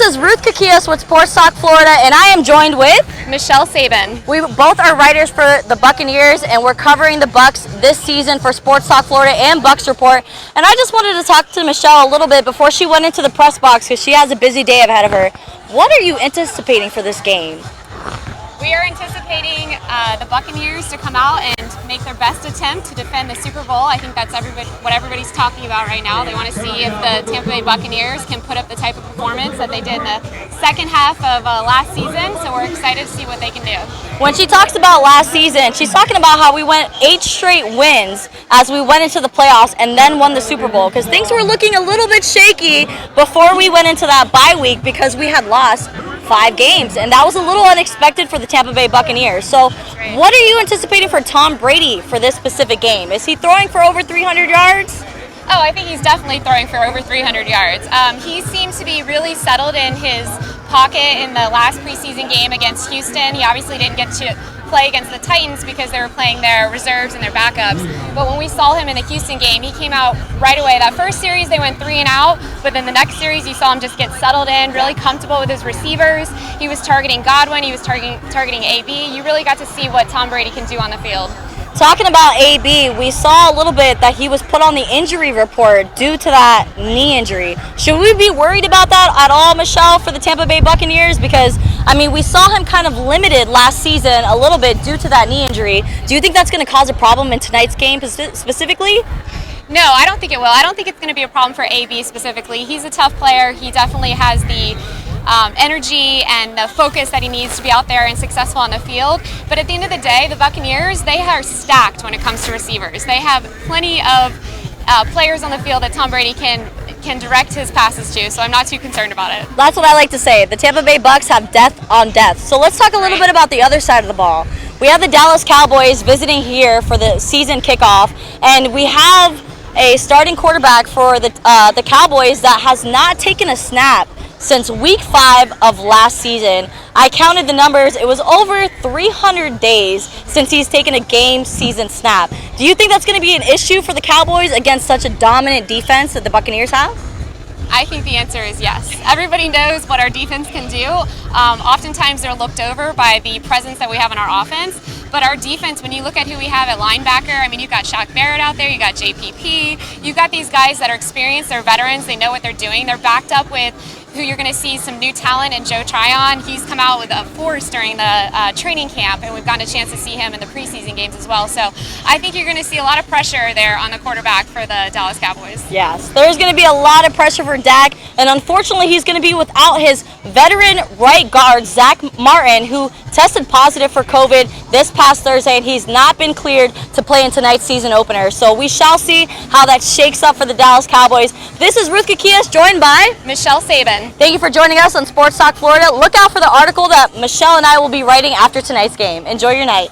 is Ruth Kakias with Sports Talk Florida, and I am joined with Michelle Sabin. We both are writers for the Buccaneers, and we're covering the Bucs this season for Sports Talk Florida and Bucs Report. And I just wanted to talk to Michelle a little bit before she went into the press box because she has a busy day ahead of her. What are you anticipating for this game? We are anticipating the Buccaneers to come out and make their best attempt to defend the Super Bowl. I think that's what everybody's talking about right now. They want to see if the Tampa Bay Buccaneers can put up the type of performance that they did in the second half of last season. So we're excited to see what they can do. When she talks about last season, she's talking about how we went 8 straight wins as we went into the playoffs and then won the Super Bowl because things were looking a little bit shaky before we went into that bye week because we had lost 5 games, and that was a little unexpected for the Tampa Bay Buccaneers. So what are you anticipating for Tom Brady for this specific game? Is he throwing for over 300 yards? Oh, I think he's definitely throwing for over 300 yards. He seems to be really settled in his pocket in the last preseason game against Houston. He obviously didn't get to play against the Titans because they were playing their reserves and their backups. But when we saw him in the Houston game, he came out right away. That first series, they went 3 and out, but then the next series, you saw him just get settled in, really comfortable with his receivers. He was targeting Godwin, he was targeting AB. You really got to see what Tom Brady can do on the field. Talking about AB, we saw a little bit that he was put on the injury report due to that knee injury. Should we be worried about that at all, Michelle, for the Tampa Bay Buccaneers? Because, I mean, we saw him kind of limited last season a little bit due to that knee injury. Do you think that's going to cause a problem in tonight's game specifically? No, I don't think it will. I don't think it's going to be a problem for AB specifically. He's a tough player. He definitely has the energy and the focus that he needs to be out there and successful on the field. But at the end of the day, the Buccaneers, they are stacked when it comes to receivers. They have plenty of players on the field that Tom Brady can direct his passes to, so I'm not too concerned about it. That's what I like to say. The Tampa Bay Bucs have depth on depth. So let's talk a little bit about the other side of the ball. We have the Dallas Cowboys visiting here for the season kickoff, and we have a starting quarterback for the Cowboys that has not taken a snap since week 5 of last season. I counted the numbers. It was over 300 days since he's taken a game season snap. Do you think that's going to be an issue for the Cowboys against such a dominant defense that the Buccaneers have? I think the answer is yes. Everybody knows what our defense can do. Oftentimes they're looked over by the presence that we have in our offense. But our defense, when you look at who we have at linebacker, I mean, you've got Shaq Barrett out there, you got JPP, you've got these guys that are experienced, they're veterans, they know what they're doing. They're backed up with who you're going to see some new talent in Joe Tryon. He's come out with a force during the training camp, and we've gotten a chance to see him in the preseason games as well. So I think you're going to see a lot of pressure there on the quarterback for the Dallas Cowboys. Yes, there's going to be a lot of pressure for Dak, and unfortunately he's going to be without his veteran right guard, Zach Martin, who tested positive for COVID this past Thursday, and he's not been cleared to play in tonight's season opener. So we shall see how that shakes up for the Dallas Cowboys. This is Ruth Kakias, joined by Michelle Sabin. Thank you for joining us on Sports Talk Florida. Look out for the article that Michelle and I will be writing after tonight's game. Enjoy your night.